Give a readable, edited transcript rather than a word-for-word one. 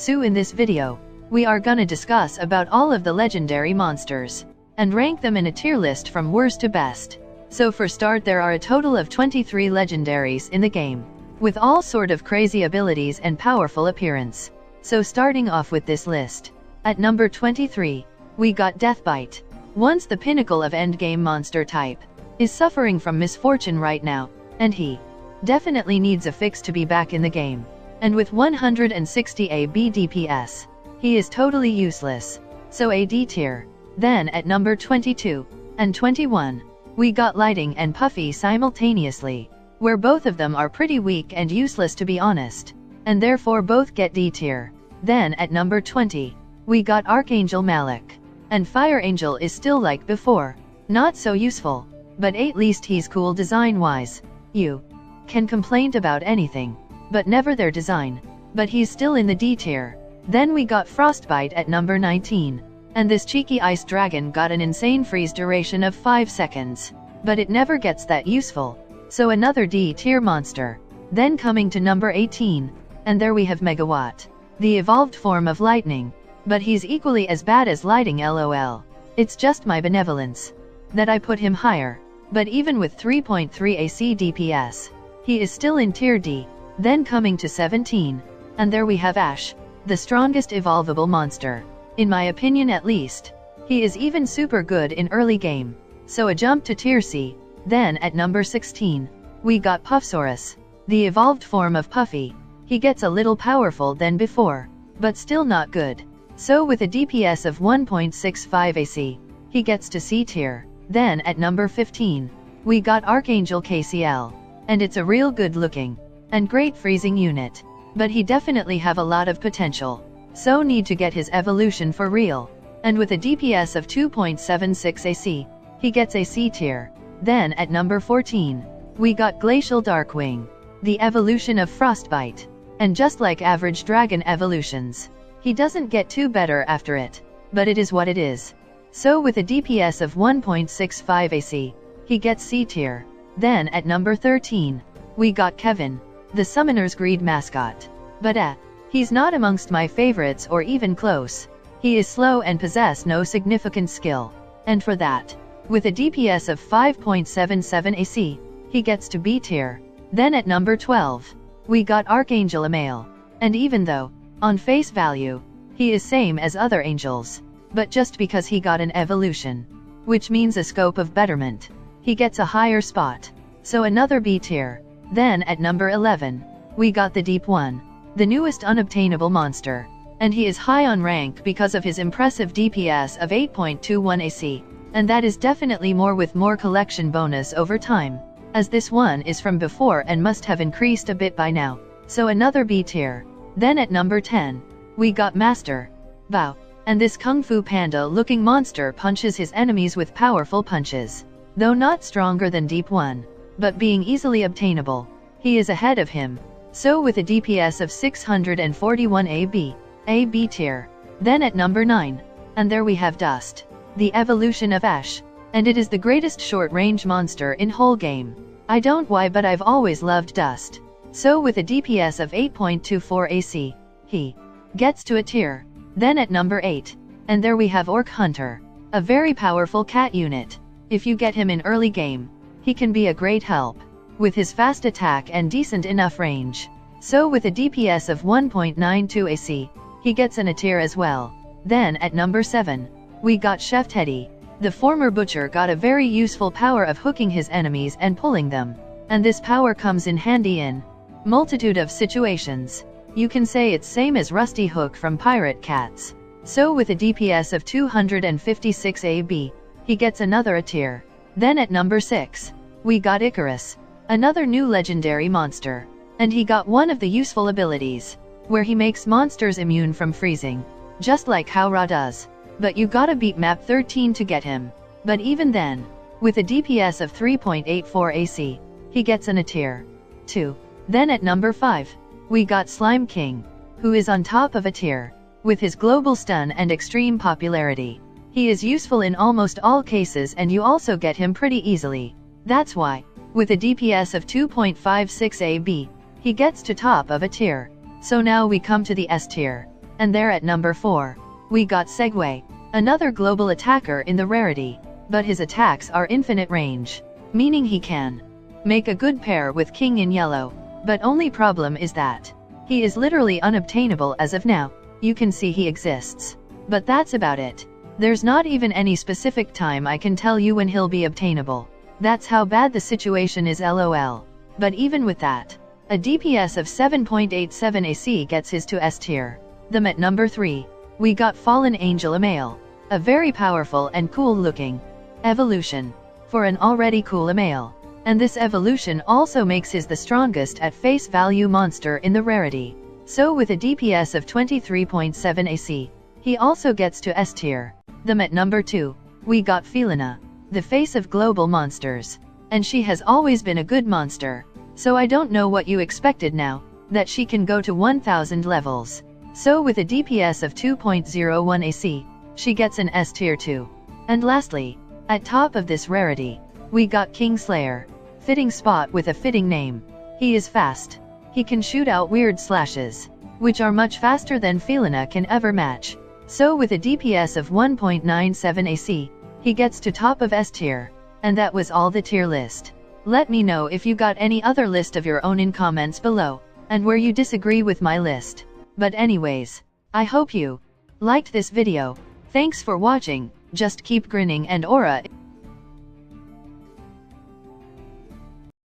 So in this video, we are gonna discuss about all of the legendary monsters, and rank them in a tier list from worst to best. So for start, there are a total of 23 legendaries in the game, with all sort of crazy abilities and powerful appearance. So starting off with this list, at number 23, we got Deathbite. Once the pinnacle of endgame monster type, is suffering from misfortune right now, and he definitely needs a fix to be back in the game. And with 160 AB DPS, he is totally useless, so a D tier. Then at number 22 and 21, we got Lighting and Puffy simultaneously, where both of them are pretty weak and useless to be honest, and therefore both get D tier. Then at number 20, we got Archangel Malik, and Fire Angel is still like before, not so useful, but at least he's cool design wise. You can complain about anything, but never their design, but he's still in the D tier. Then we got Frostbite at number 19, and this cheeky ice dragon got an insane freeze duration of 5 seconds, but it never gets that useful, so another D tier monster. Then coming to number 18, and there we have Megawatt, the evolved form of lightning, but he's equally as bad as Lighting lol. It's just my benevolence that I put him higher, but even with 3.3 AC DPS, he is still in tier D. Then coming to 17, and there we have Ashe, the strongest evolvable monster, in my opinion at least. He is even super good in early game, so a jump to tier C. Then at number 16, we got Sorus, the evolved form of Puffy. He gets a little powerful than before, but still not good. So with a DPS of 1.65 AC, he gets to C tier. Then at number 15, we got Archangel KCl, and it's a real good looking and great freezing unit, but he definitely have a lot of potential, so need to get his evolution for real. And with a DPS of 2.76 AC, he gets a C tier. Then at number 14, we got Glacial Darkwing, the evolution of Frostbite, and just like average dragon evolutions, he doesn't get too better after it, but it is what it is. So with a DPS of 1.65 AC, he gets C tier. Then at number 13, we got Kevin, the Summoner's Greed mascot, but he's not amongst my favorites or even close. He is slow and possess no significant skill, and for that, with a DPS of 5.77 AC, he gets to B tier. Then at number 12, we got Archangel Malik, and even though, on face value, he is same as other angels, but just because he got an evolution, which means a scope of betterment, he gets a higher spot, so another B tier. Then at number 11, we got the Deepone, the newest unobtainable monster, and he is high on rank because of his impressive DPS of 8.21 AC, and that is definitely more with more collection bonus over time, as this one is from before and must have increased a bit by now, so another B tier. Then at number 10, we got Master Bao, and this Kung Fu Panda looking monster punches his enemies with powerful punches, though not stronger than Deepone, but being easily obtainable, he is ahead of him, so with a DPS of 641 AB, a B tier. Then at number 9, and there we have Dust, the evolution of Ashe, and it is the greatest short-range monster in whole game. I don't why, but I've always loved Dust, so with a DPS of 8.24 AC, he gets to a tier. Then at number 8, and there we have Orc Hunter, a very powerful cat unit. If you get him in early game, he can be a great help, with his fast attack and decent enough range. So with a DPS of 1.92 AC, he gets an A tier as well. Then at number 7, we got Chef Teddy. The former butcher got a very useful power of hooking his enemies and pulling them, and this power comes in handy in multitude of situations. You can say it's same as Rusty Hook from Pirate Cats. So with a DPS of 256 AB, he gets another A tier. Then at number 6, we got Icarus, another new legendary monster, and he got one of the useful abilities, where he makes monsters immune from freezing, just like how Ra does, but you gotta beat map 13 to get him. But even then, with a DPS of 3.84 AC, he gets an A tier 2. Then at number 5, we got Slime King, who is on top of A tier, with his global stun and extreme popularity. He is useful in almost all cases and you also get him pretty easily. That's why, with a DPS of 2.56 AB, he gets to top of A tier. So now we come to the S tier. And there at number 4, we got Segue, another global attacker in the rarity, but his attacks are infinite range, meaning he can make a good pair with King in yellow, but only problem is that he is literally unobtainable as of now. You can see he exists, but that's about it. There's not even any specific time I can tell you when he'll be obtainable. That's how bad the situation is, lol. But even with that, a DPS of 7.87 AC gets his to S tier. Them at number 3, we got Fallen Angel Amail, a very powerful and cool looking evolution for an already cool Amail. And this evolution also makes his the strongest at face value monster in the rarity. So with a DPS of 23.7 AC, he also gets to S tier. Them at number 2, we got Felena, the face of global monsters. And she has always been a good monster, so I don't know what you expected now, that she can go to 1000 levels. So with a DPS of 2.01 AC, she gets an S tier too. And lastly, at top of this rarity, we got Kingslayer, fitting spot with a fitting name. He is fast. He can shoot out weird slashes, which are much faster than Felena can ever match. So with a DPS of 1.97 AC, he gets to top of S tier. And that was all the tier list. Let me know if you got any other list of your own in comments below, and where you disagree with my list. But anyways, I hope you liked this video. Thanks for watching. Just keep grinning and aura.